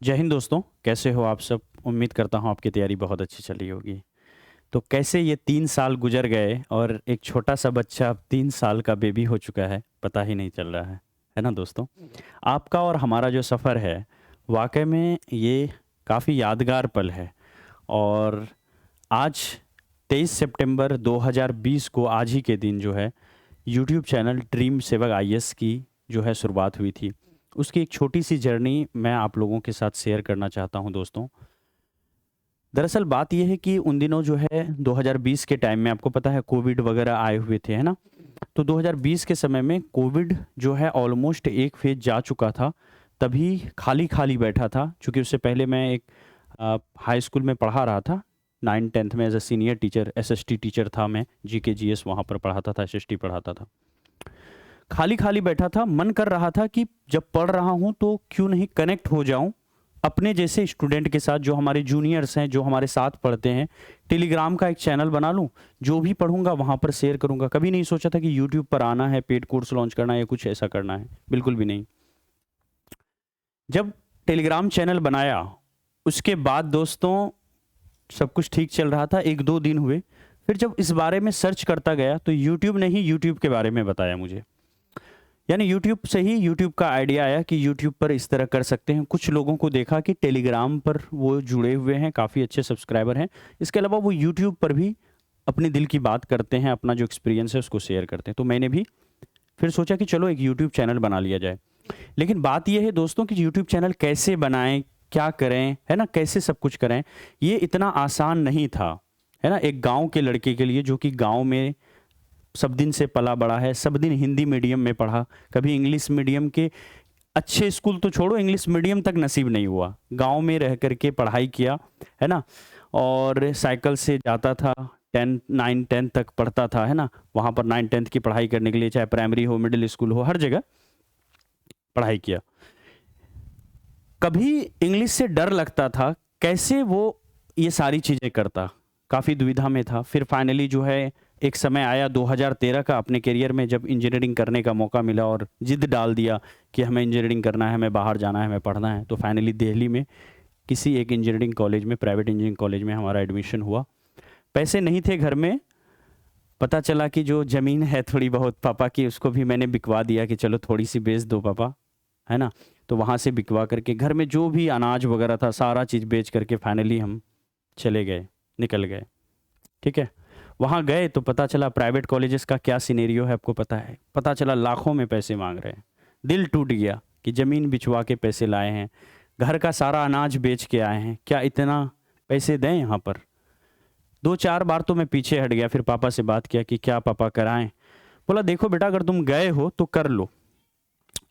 जय हिंद दोस्तों, कैसे हो आप सब? उम्मीद करता हूँ आपकी तैयारी बहुत अच्छी चल रही होगी। तो कैसे ये 3 साल गुज़र गए और एक छोटा-सा बच्चा अब 3 साल का बेबी हो चुका है, पता ही नहीं चल रहा है। है ना दोस्तों? आपका और हमारा जो सफ़र है, वाक़ई में ये काफ़ी यादगार पल है और आज 23 सितंबर 2020 को आज ही के दिन जो है, यूट्यूब चैनल ड्रीम सेवक आईएएस की जो है शुरुआत हुई थी। उसकी एक छोटी-सी जर्नी मैं आप लोगों के साथ शेयर करना चाहता हूँ दोस्तों। दरअसल बात ये है कि उन दिनों जो है 2020 के टाइम में आपको पता है कोविड वगैरह आए हुए थे, है ना? तो 2020 के समय में कोविड जो है ऑलमोस्ट एक फ़ेज़ जा चुका था, तभी खाली-खाली बैठा था। चूँकि उससे पहले मैं एक हाई स्कूल में पढ़ा रहा था, 9th-10th में as a senior teacher, SST teacher था मैं, जीके, जीएस वहाँ पर पढ़ाता था, एसएसटी पढ़ाता था। खाली-खाली बैठा था, मन कर रहा था कि जब पढ़ रहा हूँ तो क्यों नहीं कनेक्ट हो जाऊँ अपने जैसे स्टूडेंट के साथ, जो हमारे जूनियर्स हैं, जो हमारे साथ पढ़ते हैं। टेलीग्राम का एक चैनल बना लूँ, जो भी पढ़ूँगा वहाँ पर शेयर करूँगा। कभी नहीं सोचा था कि यूट्यूब पर आना है, पेड कोर्स लॉन्च करना है या कुछ ऐसा करना है, बिल्कुल भी नहीं। जब टेलीग्राम चैनल बनाया, उसके बाद दोस्तों सब कुछ ठीक चल रहा था, 1-2 दिन हुए। फिर जब इस बारे में सर्च करता गया तो यूट्यूब ने ही यूट्यूब के बारे में बताया मुझे। यानी यूट्यूब से ही यूट्यूब का आइडिया आया कि यूट्यूब पर इस तरह कर सकते हैं। कुछ लोगों को देखा कि टेलीग्राम पर वो जुड़े हुए हैं, काफ़ी अच्छे सब्सक्राइबर हैं। इसके अलावा वो यूट्यूब पर भी अपने दिल की बात करते हैं, अपना जो एक्सपीरियंस है उसको शेयर करते हैं। तो मैंने भी फिर सोचा कि चलो एक यूट्यूब चैनल बना लिया जाए। लेकिन बात ये है दोस्तों कि यूट्यूब चैनल कैसे बनाएँ, क्या करें, है ना? कैसे सब कुछ करें, ये इतना आसान नहीं था, है ना? एक गाँव के लड़के के लिए, जो कि गाँव में सब दिन से पला बड़ा है, सब दिन हिंदी मीडियम में पढ़ा, कभी इंग्लिश मीडियम के अच्छे स्कूल तो छोड़ो, इंग्लिश मीडियम तक नसीब नहीं हुआ। गाँव में रह कर के पढ़ाई किया, है ना? और साइकिल से जाता था, 10 9-10 तक पढ़ता था, है ना? वहाँ पर 9-10 की पढ़ाई करने के लिए चाहे प्राइमरी हो, मिडिल स्कूल हो, हर जगह पढ़ाई किया। कभी इंग्लिश से डर लगता था, कैसे वो ये सारी चीज़ें करता? काफ़ी दुविधा में था। फिर फाइनली जो है एक समय आया 2013 का, अपने करियर में जब इंजीनियरिंग करने का मौका मिला और ज़िद डाल दिया कि हमें इंजीनियरिंग करना है, हमें बाहर जाना है, हमें पढ़ना है। तो फाइनली दिल्ली में किसी एक इंजीनियरिंग कॉलेज में, प्राइवेट इंजीनियरिंग कॉलेज में हमारा एडमिशन हुआ। पैसे नहीं थे घर में, पता चला कि जो ज़मीन है थोड़ी बहुत पापा की, उसको भी मैंने बिकवा दिया कि चलो थोड़ी-सी बेच दो पापा, है ना? तो वहाँ से बिकवा करके घर में जो भी अनाज वगैरह था, सारा चीज़ बेच करके फाइनली हम चले गए, निकल गए, ठीक है? वहाँ गए तो पता चला प्राइवेट कॉलेजेस का क्या सिनेरियो है आपको पता है। पता चला लाखों में पैसे माँग रहे हैं। दिल टूट गया कि ज़मीन बिचवा के पैसे लाए हैं, घर का सारा अनाज बेच के आए हैं, क्या इतना पैसे दें यहाँ पर? 2-4 बार तो मैं पीछे हट गया, फिर पापा से बात किया कि क्या पापा कराएँ? बोला देखो बेटा, अगर तुम गए हो तो कर लो।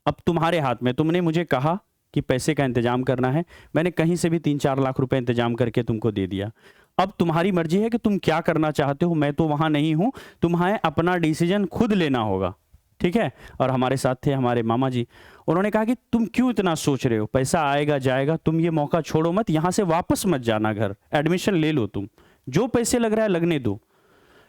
अब तुम्हारे हाथ में, तुमने मुझे कहा कि पैसे का इंतज़ाम करना है, मैंने कहीं से भी 3-4 लाख रुपए इंतज़ाम करके तुमको दे दिया। अब तुम्हारी मर्ज़ी है कि तुम क्या करना चाहते हो, मैं तो वहाँ नहीं हूँ, तुम्हें अपना डिसीज़न खुद लेना होगा, ठीक है? और हमारे साथ थे हमारे मामा जी, उन्होंने कहा कि तुम क्यों इतना सोच रहे हो? पैसा आएगा, जाएगा, तुम ये मौका छोड़ो मत, यहाँ से वापस मत जाना घर, एडमिशन ले लो तुम, जो पैसे लग रहा है लगने दो।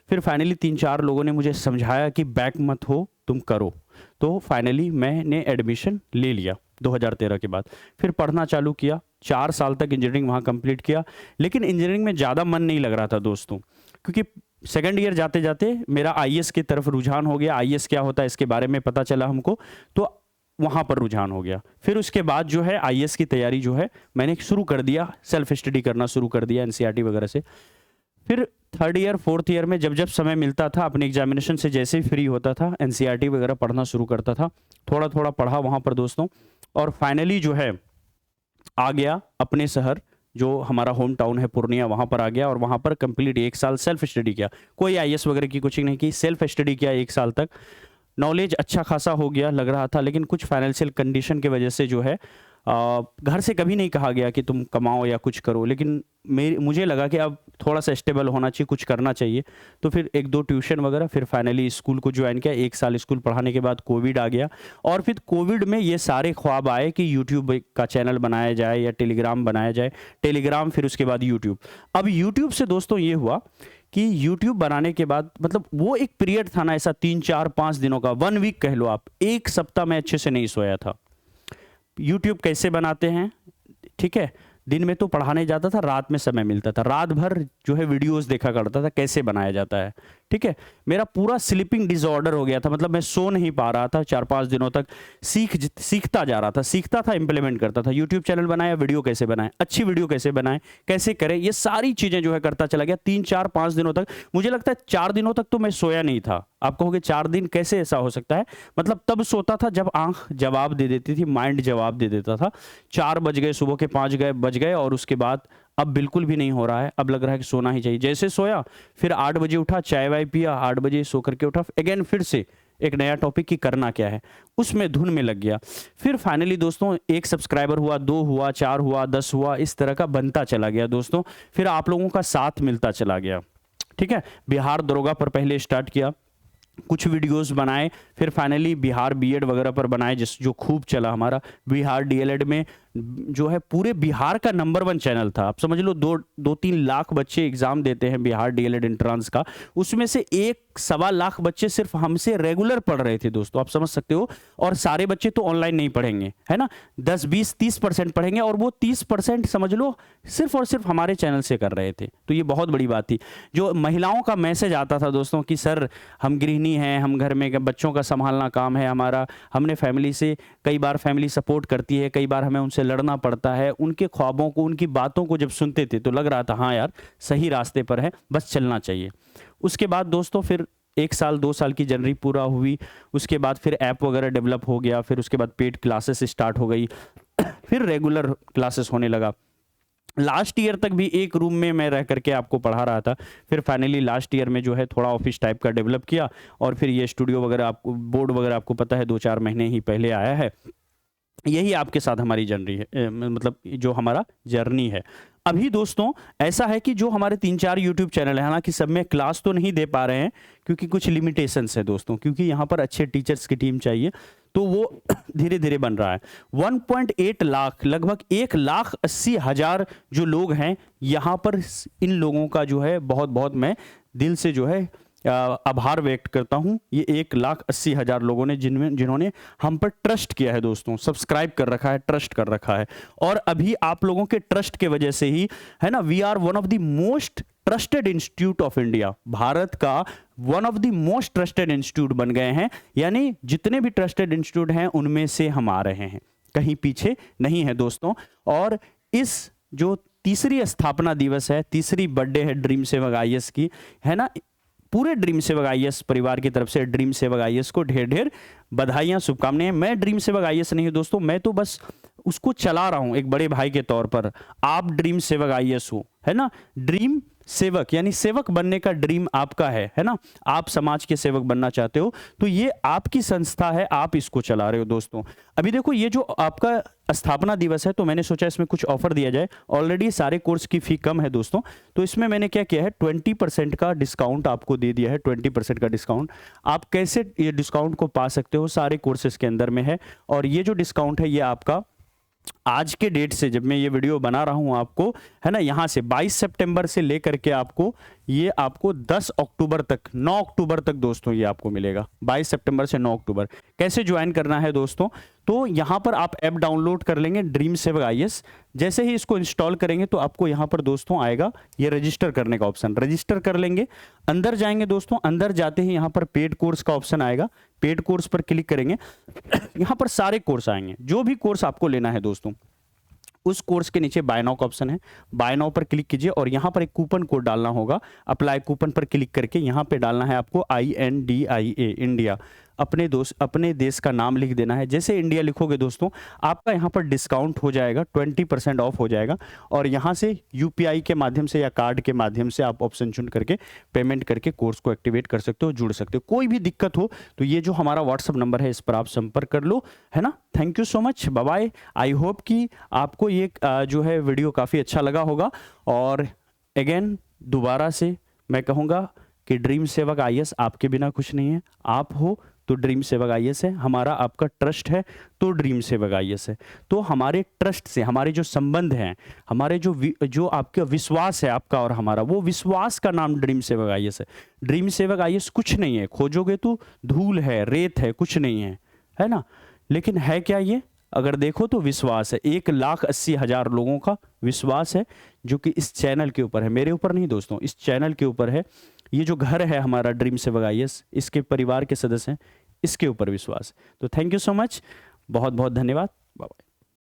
फिर फाइनली 3-4 लोगों ने मुझे समझाया कि बैक मत हो, तुम करो। तो फाइनली मैंने एडमिशन ले लिया 2013 के बाद। फिर पढ़ना चालू किया, 4 साल तक इंजीनियरिंग वहाँ कंप्लीट किया। लेकिन इंजीनियरिंग में ज़्यादा मन नहीं लग रहा था दोस्तों, क्योंकि सेकंड ईयर जाते-जाते मेरा आईएएस की तरफ रुझान हो गया। आईएएस क्या होता है इसके बारे में पता चला हमको, तो वहाँ पर रुझान हो गया। फिर उसके बाद जो है आईएएस की तैयारी जो है मैंने शुरू कर दिया, सेल्फ स्टडी करना शुरू कर दिया एनसीईआरटी वगैरह से। फिर 3rd ईयर, 4th ईयर में जब-जब समय मिलता था, अपने एग्ज़ामिनेशन से जैसे ही फ्री होता था, एनसीईआरटी वगैरह पढ़ना शुरू करता था। थोड़ा-थोड़ा पढ़ा वहाँ पर दोस्तों, और फाइनली जो है आ गया अपने शहर, जो हमारा होम टाउन है पूर्णिया, वहाँ पर आ गया और वहाँ पर कंप्लीट 1 साल सेल्फ स्टडी किया। कोई आईएएस वगैरह की कोचिंग नहीं की, सेल्फ स्टडी किया 1 साल तक। नॉलेज अच्छा खासा हो गया लग रहा था, लेकिन कुछ फाइनेंशियल कंडीशन की वजह से जो है घर से कभी नहीं कहा गया कि तुम कमाओ या कुछ करो, लेकिन मुझे लगा कि अब थोड़ा सा स्टेबल होना चाहिए, कुछ करना चाहिए। तो फिर 1-2 ट्यूशन वगैरह, फिर फाइनली स्कूल को ज्वाइन किया। 1 साल स्कूल पढ़ाने के बाद कोविड आ गया, और फिर कोविड में ये सारे ख्वाब आए कि यूट्यूब का चैनल बनाया जाए या टेलीग्राम बनाया जाए। टेलीग्राम, फिर उसके बाद यूट्यूब। अब यूट्यूब से दोस्तों ये हुआ कि यूट्यूब बनाने के बाद, मतलब वो एक पीरियड था ना ऐसा 3-4-5 दिनों का, 1 वीक कह लो आप, 1 सप्ताह मैं अच्छे से नहीं सोया था। यूट्यूब कैसे बनाते हैं, ठीक है, दिन में तो पढ़ाने जाता था, रात में समय मिलता था, रात भर जो है वीडियोस देखा करता था कैसे बनाया जाता है। ठीक है, मेरा पूरा स्लीपिंग डिसऑर्डर हो गया था, मतलब मैं सो नहीं पा रहा था 4-5 दिनों तक। सीखता जा रहा था, सीखता था, इंप्लीमेंट करता था। यूट्यूब चैनल बनाया, वीडियो कैसे बनाए, अच्छी वीडियो कैसे बनाए, कैसे करें, ये सारी चीज़ें जो है करता चला गया 3-4-5 दिनों तक। मुझे लगता है 4 दिनों तक तो मैं सोया नहीं था। आप कहोगे 4 दिन कैसे ऐसा हो सकता है? मतलब तब सोता था जब आंख जवाब दे देती थी, माइंड जवाब दे देता था। 4 बज गए, सुबह के 5 बज गए और उसके बाद अब बिल्कुल भी नहीं हो रहा है, अब लग रहा है कि सोना ही चाहिए। जैसे सोया, फिर 8 बजे उठा, चाय वाय पिया, 8 बजे सो करके उठा, अगेन फिर से एक नया टॉपिक की करना क्या है, उसमें धुन में लग गया। फिर फाइनली दोस्तों 1 सब्सक्राइबर हुआ, 2 हुआ, 4 हुआ, 10 हुआ, इस तरह का बनता चला गया दोस्तों। फिर आप लोगों का साथ मिलता चला गया। ठीक है, बिहार दरोगा पर पहले स्टार्ट किया, कुछ वीडियोस बनाए, फिर फाइनली बिहार बीएड वगैरह पर बनाए, जिस जो खूब चला हमारा। बिहार डीएलएड में जो है पूरे बिहार का नंबर 1 चैनल था। आप समझ लो 2-3 लाख बच्चे एग्जाम देते हैं बिहार डीएलएड एंट्रेंस का, उसमें से 1-1.25 लाख बच्चे सिर्फ हमसे रेगुलर पढ़ रहे थे दोस्तों, आप समझ सकते हो। और सारे बच्चे तो ऑनलाइन नहीं पढ़ेंगे, है ना, 10-20-30% पढ़ेंगे, और वो 30% समझ लो सिर्फ और सिर्फ हमारे चैनल से कर रहे थे। तो ये बहुत बड़ी बात थी। जो महिलाओं का मैसेज आता था दोस्तों कि सर हम गृहिणी हैं, हम घर में बच्चों का संभालना काम है हमारा, हमने फैमिली से, कई बार फैमिली सपोर्ट करती है, कई बार हमें उनसे लड़ना पड़ता है, उनके ख्वाबों को, उनकी बातों को जब सुनते थे तो लग रहा था हाँ यार सही रास्ते पर है, बस चलना चाहिए। उसके बाद दोस्तों फिर 1 साल 2 साल की जर्नी पूरा हुई, उसके बाद फिर ऐप वगैरह डेवलप हो गया, फिर उसके बाद पेड क्लासेस स्टार्ट हो गई, फिर रेगुलर क्लासेस होने लगा। लास्ट ईयर तक भी एक रूम में मैं रह करके आपको पढ़ा रहा था। फिर फाइनली लास्ट ईयर में जो है थोड़ा ऑफिस टाइप का डेवलप किया, और फिर ये स्टूडियो वगैरह, आपको बोर्ड वगैरह आपको पता है 2-4 महीने ही पहले आया है। यही आपके साथ हमारी जर्नी है, मतलब जो हमारा जर्नी है। अभी दोस्तों ऐसा है कि जो हमारे 3-4 यूट्यूब चैनल है, हालांकि सब में क्लास तो नहीं दे पा रहे हैं क्योंकि कुछ लिमिटेशंस है दोस्तों, क्योंकि यहाँ पर अच्छे टीचर्स की टीम चाहिए, तो वो धीरे धीरे बन रहा है। 1.8 लाख, लगभग 1,80,000 जो लोग हैं यहाँ पर, इन लोगों का जो है बहुत बहुत मैं दिल से जो है आभार व्यक्त करता हूं। ये 1,80,000 लोगों ने जिन्होंने हम पर ट्रस्ट किया है दोस्तों, सब्सक्राइब कर रखा है, ट्रस्ट कर रखा है। और अभी आप लोगों के ट्रस्ट के वजह से ही, है ना, we are one of the most trusted institute of India, Bharat का one of the most trusted institute बन गए हैं। यानी जितने भी ट्रस्टेड इंस्टीट्यूट हैं उनमें से हम आ रहे हैं, कहीं पीछे नहीं है दोस्तों। और इस जो तीसरी स्थापना दिवस है, तीसरी बर्थडे है ड्रीम सेवक आईएएस की, है ना, पूरे ड्रीम सेवक आईएएस परिवार की तरफ से ड्रीम सेवक आईएएस को ढेर ढेर बधाइयां, शुभकामनाएं। मैं ड्रीम सेवक आईएएस नहीं हूं दोस्तों, मैं तो बस उसको चला रहा हूं एक बड़े भाई के तौर पर। आप ड्रीम सेवक आईएएस हो, है ना, ड्रीम सेवक यानी सेवक बनने का ड्रीम आपका है ना, आप समाज के सेवक बनना चाहते हो, तो ये आपकी संस्था है, आप इसको चला रहे हो दोस्तों। अभी देखो ये जो आपका स्थापना दिवस है, तो मैंने सोचा इसमें कुछ ऑफर दिया जाए। ऑलरेडी सारे कोर्स की फी कम है दोस्तों, तो इसमें मैंने क्या किया है, 20% का डिस्काउंट आपको दे दिया है। 20% का डिस्काउंट, आप कैसे ये डिस्काउंट को पा सकते हो, सारे कोर्सेज के अंदर में है। और ये जो डिस्काउंट है ये आपका आज के डेट से, जब मैं ये वीडियो बना रहा हूं आपको, है ना, यहां से 22 सितंबर से लेकर के आपको ये आपको 10 अक्टूबर तक, 9 अक्टूबर तक दोस्तों ये आपको मिलेगा। 22 सितंबर से 9 अक्टूबर। कैसे ज्वाइन करना है दोस्तों, तो यहां पर आप ऐप डाउनलोड कर लेंगे ड्रीम सेवक आईएएस। जैसे ही इसको इंस्टॉल करेंगे तो आपको यहां पर दोस्तों आएगा ये रजिस्टर करने का ऑप्शन, रजिस्टर कर लेंगे। अंदर जाएंगे दोस्तों, अंदर जाते ही यहां पर पेड कोर्स का ऑप्शन आएगा, पेड कोर्स पर क्लिक करेंगे। यहां पर सारे कोर्स आएंगे, जो भी कोर्स आपको लेना है दोस्तों, उस कोर्स के नीचे बाय नाउ का ऑप्शन है, बाय नाउ पर क्लिक कीजिए और यहां पर एक कूपन कोड डालना होगा। अप्लाई कूपन पर क्लिक करके यहां पे डालना है आपको INDIA, इंडिया, अपने देश का नाम लिख देना है। जैसे इंडिया लिखोगे दोस्तों, आपका यहाँ पर डिस्काउंट हो जाएगा, 20% ऑफ हो जाएगा। और यहाँ से UPI के माध्यम से या कार्ड के माध्यम से आप ऑप्शन चुन करके पेमेंट करके कोर्स को एक्टिवेट कर सकते हो, जुड़ सकते हो। कोई भी दिक्कत हो तो ये जो हमारा व्हाट्सअप नंबर है इस पर आप संपर्क कर लो, है ना। Thank you so much, bye bye. I hope कि आपको ये जो है वीडियो काफ़ी अच्छा लगा होगा। और अगेन दोबारा से मैं कहूँगा कि ड्रीम सेवक आईएएस आपके बिना कुछ नहीं है, आप हो तो ड्रीम सेवक आईएएस है, हमारा आपका ट्रस्ट है तो ड्रीम सेवक आईएएस है। तो हमारे ट्रस्ट से हमारे जो संबंध हैं, हमारे जो आपका विश्वास है आपका और हमारा, वो विश्वास का नाम ड्रीम सेवक आईएएस है। ड्रीम सेवक आईएएस कुछ नहीं है, खोजोगे तो धूल है, रेत है, कुछ नहीं है, है ना। लेकिन है क्या ये, अगर देखो तो विश्वास है, 1,80,000 लोगों का विश्वास है जो कि इस चैनल के ऊपर है, मेरे ऊपर नहीं दोस्तों, इस चैनल के ऊपर है। ये जो घर है हमारा ड्रीम सेवक आईएएस, इसके परिवार के सदस्य हैं, इसके ऊपर विश्वास। तो थैंक यू सो मच, बहुत बहुत धन्यवाद।